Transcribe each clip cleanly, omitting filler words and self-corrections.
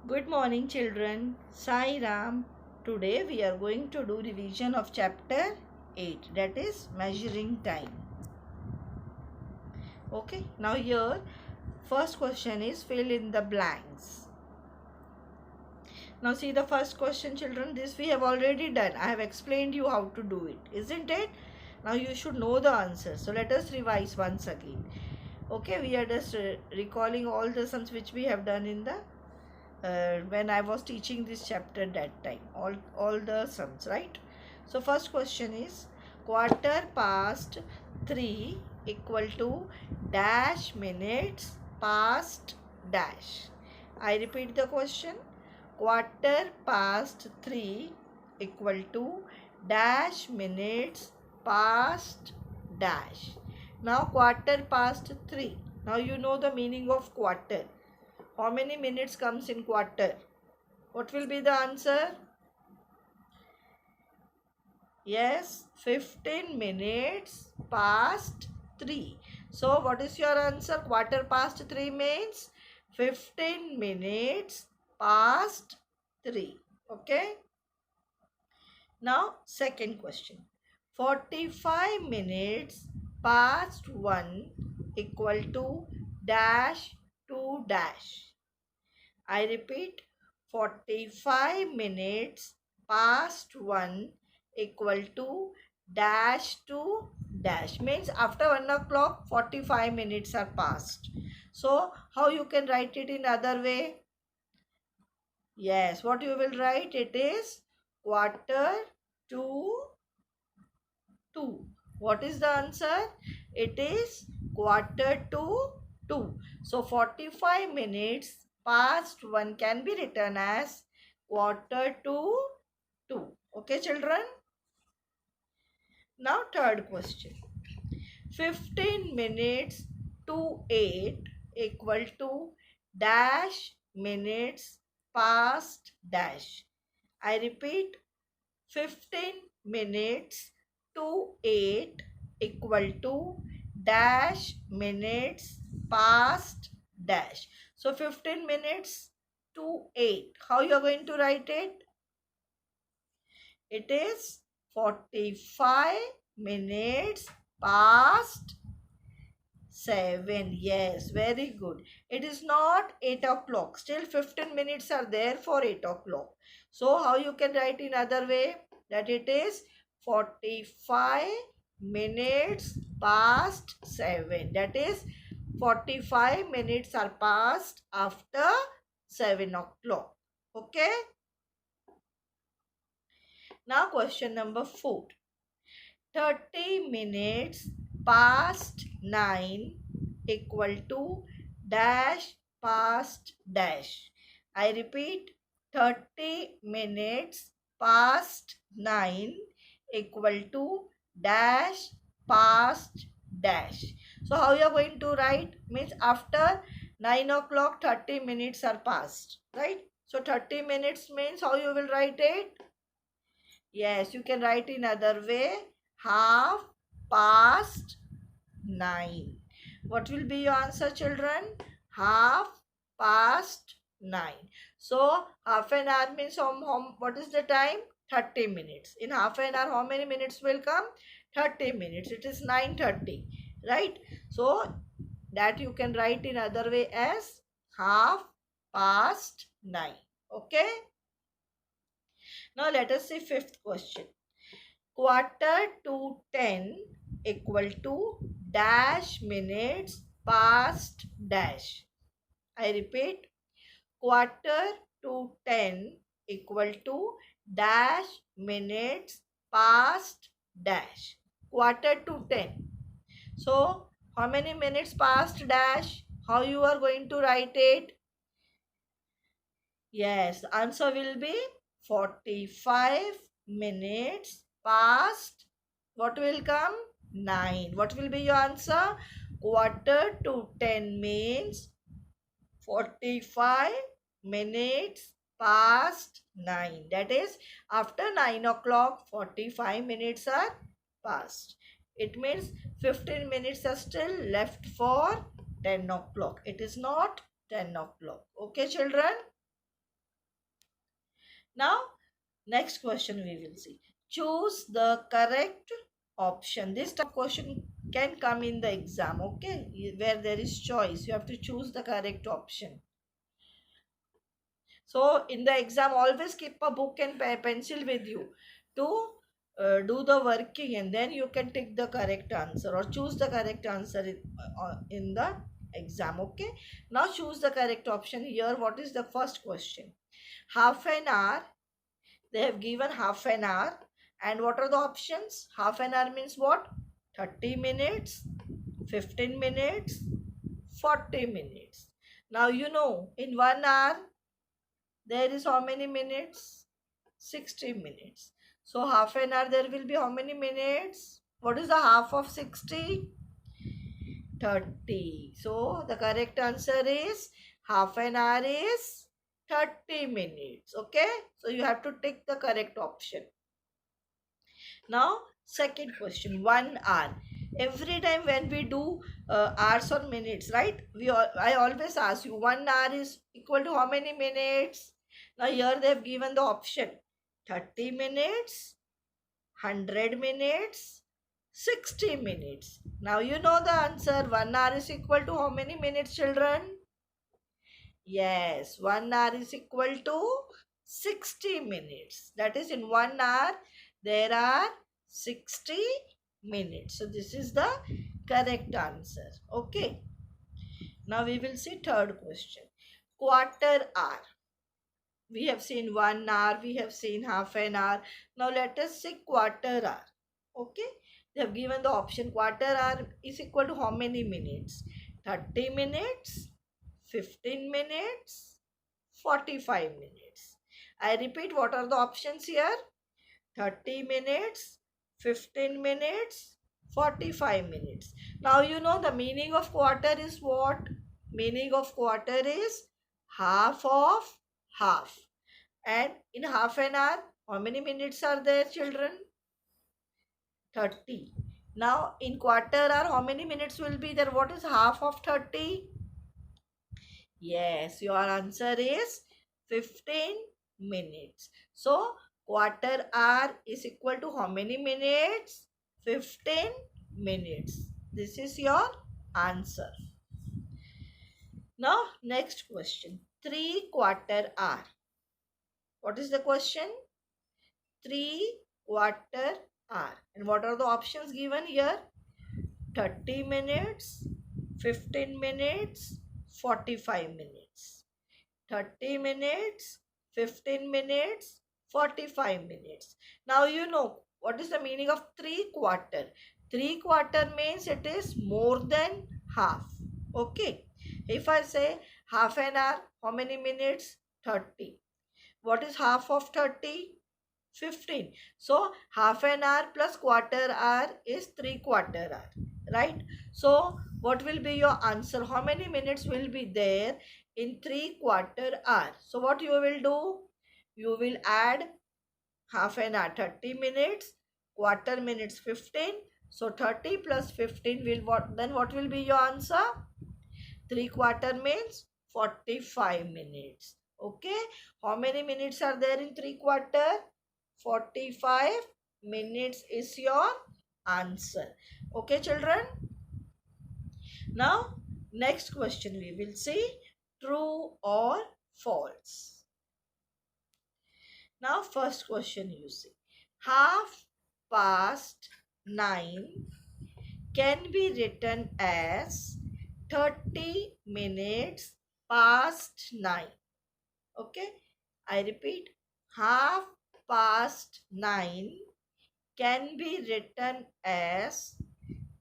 Good morning, children. Sai Ram. Today we are going to do revision of chapter 8, that is measuring time. Okay, now here first question is fill in the blanks. Now see the first question, children. This we have already done. I have explained you how to do it, isn't it? Now you should know the answer. So let us revise once again. Okay, we are just recalling all the sums which we have done in the when I was teaching this chapter that time, all the sums, right? So first question is quarter past 3 equal to dash minutes past dash. I repeat the question. Quarter past 3 equal to dash minutes past dash. Now quarter past 3. Now you know the meaning of quarter. How many minutes comes in quarter? What will be the answer? Yes, 15 minutes past 3. So what is your answer? Quarter past 3 means 15 minutes past 3. Okay. Now second question. 45 minutes past 1 equal to dash 2 dash. I repeat, 45 minutes past 1 equal to dash to dash. Means after 1 o'clock, 45 minutes are passed. So, how you can write it in other way? Yes, what you will write? It is quarter to 2. What is the answer? It is quarter to 2. So 45 minutes past 1 can be written as quarter to 2. Okay, children? Now third question. 15 minutes to 8 equal to dash minutes past dash. I repeat, 15 minutes to 8 equal to dash minutes past dash. So 15 minutes to 8. How you are going to write it? It is 45 minutes past 7. Yes, very good. It is not 8 o'clock. Still 15 minutes are there for 8 o'clock. So how you can write in other way? That it is 45 minutes past 7. That is 45 minutes are passed after 7 o'clock. Okay. Now question number 4. 30 minutes past 9 equal to dash past dash. I repeat, 30 minutes past 9 equal to dash past dash. So how you are going to write? Means after 9 o'clock 30 minutes are passed, right? So 30 minutes means how you will write it? Yes, you can write in other way. Half past 9. What will be your answer, children? Half past 9. So, half an hour means what is the time? 30 minutes. In half an hour, how many minutes will come? 30 minutes. It is 9:30. Right? So, that you can write in other way as half past 9. Okay? Now, let us see fifth question. Quarter to 10 equal to dash minutes past dash. I repeat, quarter to 10 equal to dash minutes past dash. Quarter to 10. So, how many minutes past dash? How you are going to write it? Yes, answer will be 45 minutes past. What will come? 9. What will be your answer? Quarter to 10 means 45 minutes past 9. That is, after 9 o'clock, 45 minutes are passed. It means 15 minutes are still left for 10 o'clock. It is not 10 o'clock. Okay, children? Now, next question we will see. Choose the correct option. This type of question can come in the exam, okay? Where there is choice. You have to choose the correct option. So, in the exam, always keep a book and pencil with you to do the working, and then you can take the correct answer or choose the correct answer in the exam, okay? Now, choose the correct option here. What is the first question? Half an hour. They have given half an hour. And what are the options? Half an hour means what? 30 minutes, 15 minutes, 40 minutes. Now you know in 1 hour there is how many minutes? 60 minutes. So half an hour there will be how many minutes? What is the half of 60? 30. So the correct answer is half an hour is 30 minutes. Okay. So you have to take the correct option. Now, second question, 1 hour. Every time when we do hours or minutes, right? I always ask you, 1 hour is equal to how many minutes? Now here they have given the option 30 minutes, 100 minutes, 60 minutes. Now you know the answer. 1 hour is equal to how many minutes, children? Yes, 1 hour is equal to 60 minutes. That is, in 1 hour, there are 60 minutes. So, this is the correct answer. Okay. Now, we will see third question. Quarter hour. We have seen 1 hour, we have seen half an hour. Now, let us see quarter hour. Okay. They have given the option quarter hour is equal to how many minutes? 30 minutes, 15 minutes, 45 minutes. I repeat, what are the options here? 30 minutes, 15 minutes, 45 minutes. Now you know the meaning of quarter is what? Meaning of quarter is half of half. And in half an hour, how many minutes are there, children? 30. Now in quarter hour, how many minutes will be there? What is half of 30? Yes, your answer is 15 minutes. So, quarter hour is equal to how many minutes? 15 minutes. This is your answer. Now, next question. 3/4 hour. What is the question? 3/4 hour. And what are the options given here? 30 minutes, 15 minutes, 45 minutes. 30 minutes, 15 minutes, 45 minutes. Now you know what is the meaning of 3/4. 3/4 means it is more than half. Okay. If I say half an hour, how many minutes? 30. What is half of 30? 15. So half an hour plus quarter hour is 3/4 hour. Right? So what will be your answer? How many minutes will be there in 3/4 hour? So what you will do? You will add half an hour 30 minutes, quarter minutes 15. So 30 plus 15 will what? Then what will be your answer? 3/4 means 45 minutes. Okay. How many minutes are there in 3/4? 45 minutes is your answer. Okay, children. Now, next question we will see true or false. Now, first question you see. 9:30 can be written as 30 minutes past 9. Okay. I repeat. 9:30 can be written as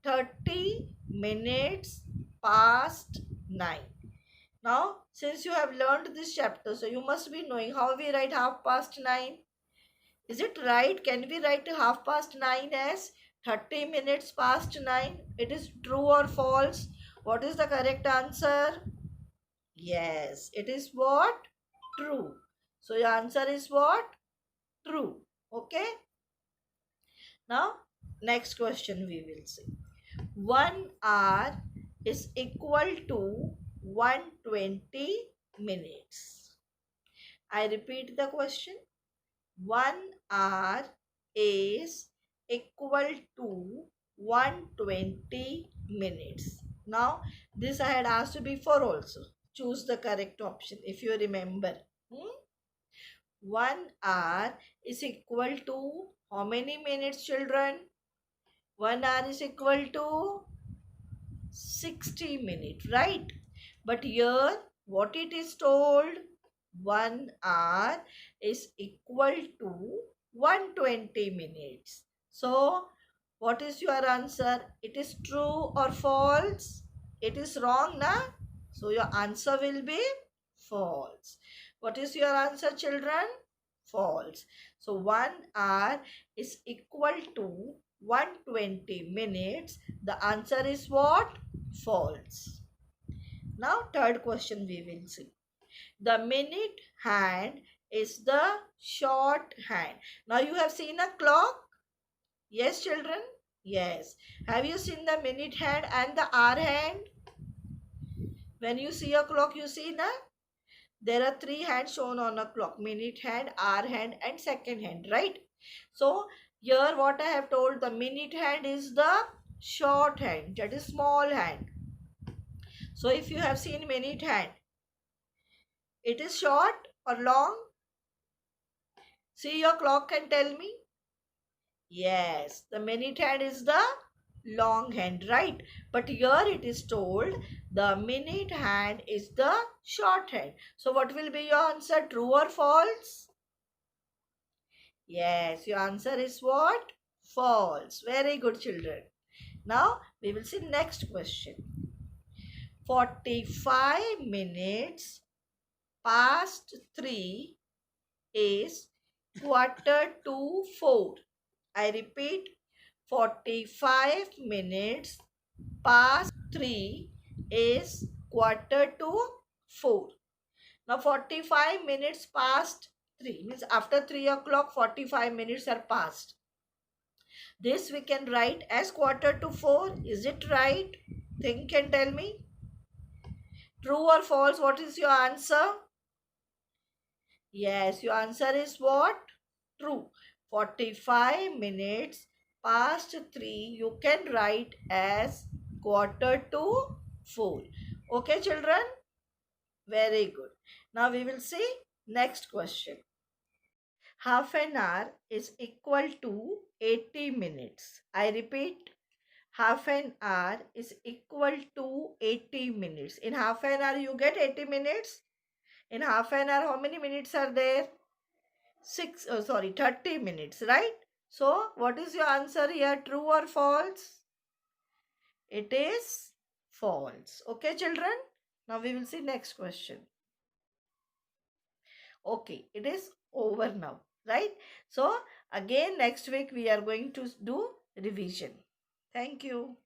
30 minutes past 9. Now, since you have learned this chapter, so you must be knowing how we write 9:30. Is it right? Can we write 9:30 as 30 minutes past 9? It is true or false? What is the correct answer? Yes, it is what? True. So your answer is what? True. Okay. Now, next question we will see. 1 hour is equal to 120 minutes. I repeat the question. 1 hour is equal to 120 minutes. Now, this I had asked you before also. Choose the correct option if you remember. 1 hour is equal to how many minutes, children? 1 hour is equal to 60 minutes, right? But here, what it is told? 1 hour is equal to 120 minutes. So, what is your answer? It is true or false? It is wrong, na? So, your answer will be false. What is your answer, children? False. So, 1 hour is equal to 120 minutes. The answer is what? False. Now, third question we will see. The minute hand is the short hand. Now, you have seen a clock? Yes, children? Yes. Have you seen the minute hand and the hour hand? When you see a clock, you see na? There are three hands shown on a clock. Minute hand, hour hand and second hand, right? So, here what I have told, the minute hand is the short hand, that is small hand. So, if you have seen minute hand, it is short or long? See your clock and tell me. Yes, the minute hand is the long hand, right? But here it is told the minute hand is the short hand. So what will be your answer? True or false? Yes, your answer is what? False. Very good, children. Now we will see next question. 45 minutes past 3 is quarter to 4. I repeat, 45 minutes past 3 is quarter to 4. Now 45 minutes past 3 means after 3 o'clock 45 minutes are past. This we can write as quarter to 4. Is it right? Think and tell me. True or false? What is your answer? Yes, your answer is what? True. 45 minutes past 3 you can write as quarter to 4. Okay, children? Very good. Now we will see next question. Half an hour is equal to 80 minutes. I repeat, half an hour is equal to 80 minutes. In half an hour you get 80 minutes. In half an hour how many minutes are there? 30 minutes, right? So what is your answer here? True or false? It is false. Okay, children? Now we will see next question. Okay, it is over now, right? So again next week we are going to do revision. Thank you.